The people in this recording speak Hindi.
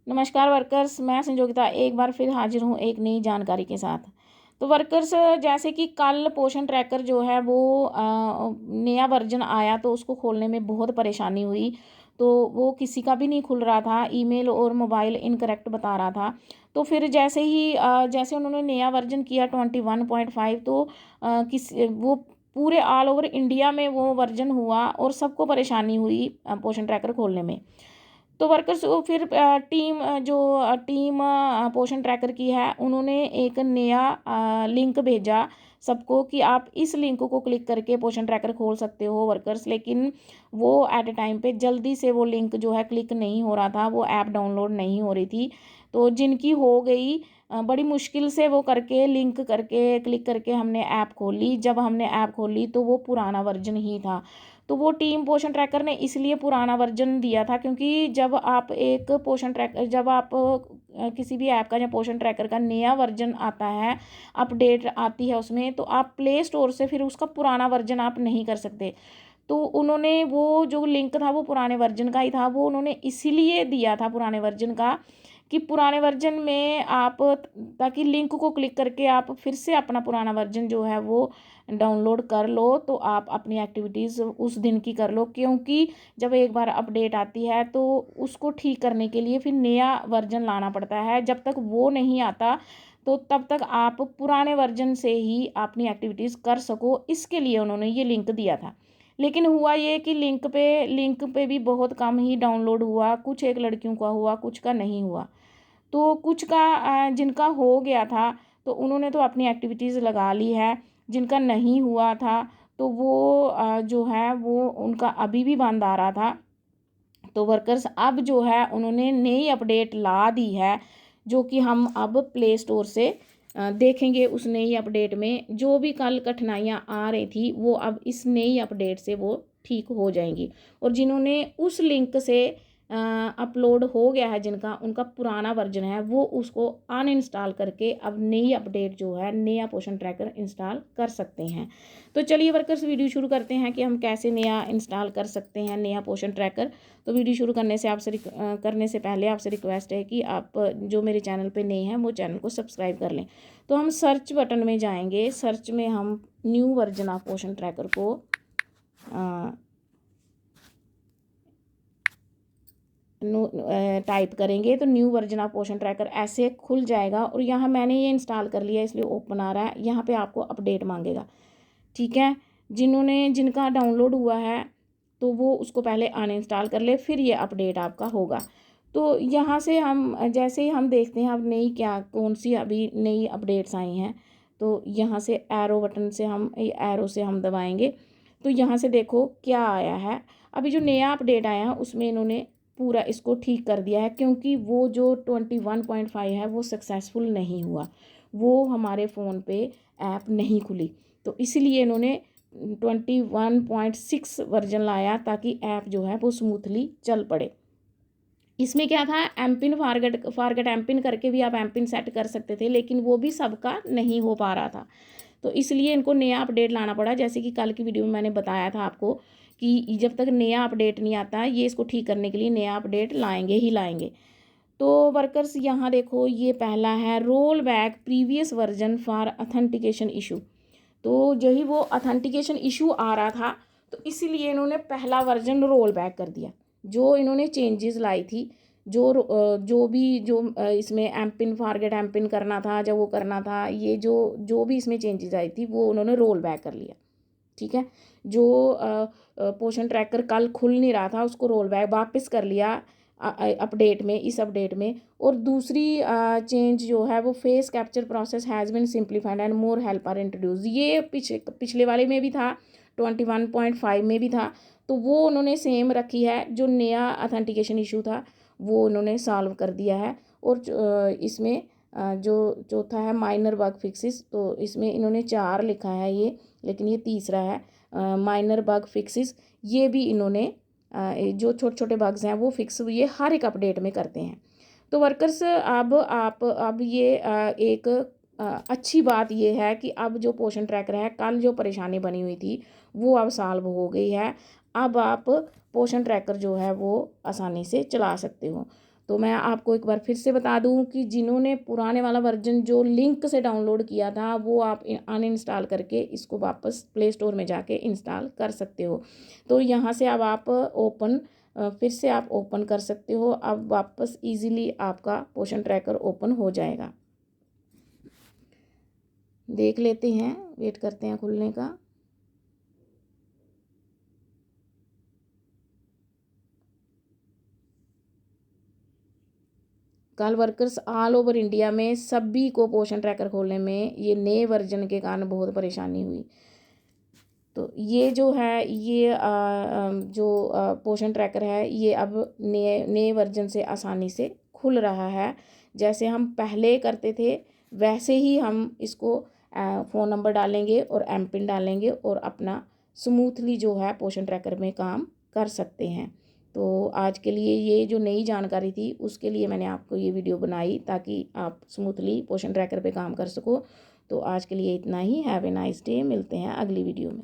नमस्कार वर्कर्स, मैं संजोगिता एक बार फिर हाजिर हूँ एक नई जानकारी के साथ। तो वर्कर्स, जैसे कि कल पोषण ट्रैकर जो है वो नया वर्जन आया तो उसको खोलने में बहुत परेशानी हुई। तो वो किसी का भी नहीं खुल रहा था, ईमेल और मोबाइल इनकरेक्ट बता रहा था। तो फिर जैसे उन्होंने नया वर्जन किया 21.5, तो वो पूरे ऑल ओवर इंडिया में वो वर्जन हुआ और सबको परेशानी हुई पोषण ट्रैकर खोलने में। तो वर्कर्स को फिर टीम पोषण ट्रैकर की है, उन्होंने एक नया लिंक भेजा सबको कि आप इस लिंक को क्लिक करके पोषण ट्रैकर खोल सकते हो वर्कर्स। लेकिन वो एट अ टाइम पे जल्दी से वो लिंक जो है क्लिक नहीं हो रहा था, वो ऐप डाउनलोड नहीं हो रही थी। तो जिनकी हो गई, बड़ी मुश्किल से वो करके लिंक करके क्लिक करके हमने ऐप खोली। जब हमने ऐप खोली तो वो पुराना वर्जन ही था। तो वो टीम पोषण ट्रैकर ने इसलिए पुराना वर्जन दिया था क्योंकि जब आप किसी भी ऐप का या पोषण ट्रैकर का नया वर्जन आता है, अपडेट आती है उसमें, तो आप प्ले स्टोर से फिर उसका पुराना वर्जन आप नहीं कर सकते। तो उन्होंने वो जो लिंक था वो पुराने वर्जन का ही था, वो उन्होंने इसीलिए दिया था पुराने वर्जन का कि पुराने वर्जन में आप, ताकि लिंक को क्लिक करके आप फिर से अपना पुराना वर्जन जो है वो डाउनलोड कर लो, तो आप अपनी एक्टिविटीज़ उस दिन की कर लो। क्योंकि जब एक बार अपडेट आती है तो उसको ठीक करने के लिए फिर नया वर्जन लाना पड़ता है। जब तक वो नहीं आता तो तब तक आप पुराने वर्जन से ही अपनी एक्टिविटीज़ कर सको, इसके लिए उन्होंने ये लिंक दिया था। लेकिन हुआ ये कि लिंक पे भी बहुत कम ही डाउनलोड हुआ, कुछ एक लड़कियों का हुआ, कुछ का नहीं हुआ। तो कुछ का जिनका हो गया था तो उन्होंने तो अपनी एक्टिविटीज़ लगा ली है, जिनका नहीं हुआ था तो वो जो है वो उनका अभी भी बंद आ रहा था। तो वर्कर्स अब जो है उन्होंने नई अपडेट ला दी है, जो कि हम अब प्ले स्टोर से देखेंगे। उस नई अपडेट में जो भी कल कठिनाइयाँ आ रही थी वो अब इस नई अपडेट से वो ठीक हो जाएंगी। और जिन्होंने उस लिंक से अपलोड हो गया है, जिनका उनका पुराना वर्जन है, वो उसको अनइंस्टॉल करके अब नई अपडेट जो है नया पोषण ट्रैकर इंस्टॉल कर सकते हैं। तो चलिए वर्कर्स, वीडियो शुरू करते हैं कि हम कैसे नया इंस्टॉल कर सकते हैं नया पोषण ट्रैकर। तो वीडियो शुरू करने से पहले आपसे रिक्वेस्ट है कि आप जो मेरे चैनल पे नए हैं वो चैनल को सब्सक्राइब कर लें। तो हम सर्च बटन में जाएंगे, सर्च में हम न्यू वर्जन ऑफ पोषण ट्रैकर को टाइप करेंगे तो न्यू वर्जन ऑफ पोषण ट्रैकर ऐसे खुल जाएगा। और यहाँ मैंने ये इंस्टॉल कर लिया इसलिए ओपन आ रहा है। यहाँ पे आपको अपडेट मांगेगा, ठीक है। जिनका डाउनलोड हुआ है तो वो उसको पहले अनइंस्टॉल कर ले, फिर ये अपडेट आपका होगा। तो यहाँ से हम जैसे ही हम देखते हैं अब कौन सी अभी नई अपडेट्स आई हैं, तो यहाँ से एरो से हम दबाएंगे। तो यहाँ से देखो क्या आया है। अभी जो नया अपडेट आया है उसमें इन्होंने पूरा इसको ठीक कर दिया है, क्योंकि वो जो 21.5 है वो सक्सेसफुल नहीं हुआ, वो हमारे फ़ोन पे ऐप नहीं खुली। तो इसीलिए इन्होंने 21.6 वर्जन लाया ताकि ऐप जो है वो स्मूथली चल पड़े। इसमें क्या था, एमपिन फॉरगेट एमपिन करके भी आप एमपिन सेट कर सकते थे, लेकिन वो भी सबका नहीं हो पा रहा था। तो इसलिए इनको नया अपडेट लाना पड़ा। जैसे कि कल की वीडियो में मैंने बताया था आपको कि जब तक नया अपडेट नहीं आता, ये इसको ठीक करने के लिए नया अपडेट लाएंगे ही लाएंगे। तो वर्कर्स यहाँ देखो, ये पहला है roll back previous version for authentication issue. तो यही वो अथेंटिकेशन इशू आ रहा था, तो इसीलिए इन्होंने पहला वर्जन रोल बैक कर दिया। जो इन्होंने चेंजेस लाई थी, जो इसमें एमपिन फॉरगेट एमपिन करना था, जब वो करना था, ये जो भी इसमें चेंजेस आई थी वो उन्होंने रोल बैक कर लिया, ठीक है। जो पोषण ट्रैकर कल खुल नहीं रहा था उसको रोल बैक वापस कर लिया इस अपडेट में। और दूसरी चेंज जो है वो face capture process has been simplified and more help are introduce. ये पिछले वाले में भी था, 21.5 में भी था। तो वो उन्होंने सेम रखी है, जो नया अथेंटिकेशन इशू था वो उन्होंने सॉल्व कर दिया है। और इसमें जो चौथा है माइनर बग फिक्सिस, तो इसमें इन्होंने 4 लिखा है ये, लेकिन ये तीसरा है माइनर बग फिक्सिस। ये भी इन्होंने जो छोटे छोटे बग्स हैं वो फिक्स ये हर एक अपडेट में करते हैं। तो वर्कर्स, अब ये एक अच्छी बात ये है कि अब जो पोषण ट्रैकर है, कल जो परेशानी बनी हुई थी वो अब सॉल्व हो गई है। अब आप पोषण ट्रैकर जो है वो आसानी से चला सकते हो। तो मैं आपको एक बार फिर से बता दूं कि जिन्होंने पुराने वाला वर्जन जो लिंक से डाउनलोड किया था वो आप अनइंस्टॉल करके इसको वापस प्ले स्टोर में जाके इंस्टॉल कर सकते हो। तो यहाँ से अब आप ओपन फिर से आप ओपन कर सकते हो। अब वापस इजीली आपका पोषण ट्रैकर ओपन हो जाएगा। देख लेते हैं, वेट करते हैं खुलने का। कल वर्कर्स ऑल ओवर इंडिया में सभी को पोषण ट्रैकर खोलने में ये नए वर्जन के कारण बहुत परेशानी हुई। तो ये जो है ये जो पोषण ट्रैकर है ये अब नए नए वर्जन से आसानी से खुल रहा है। जैसे हम पहले करते थे वैसे ही हम इसको फ़ोन नंबर डालेंगे और एम पिन डालेंगे और अपना स्मूथली जो है पोषण ट्रैकर में काम कर सकते हैं। तो आज के लिए ये जो नई जानकारी थी उसके लिए मैंने आपको ये वीडियो बनाई ताकि आप स्मूथली पोषण ट्रैकर पे काम कर सको। तो आज के लिए इतना ही। Have a nice day. मिलते हैं अगली वीडियो में।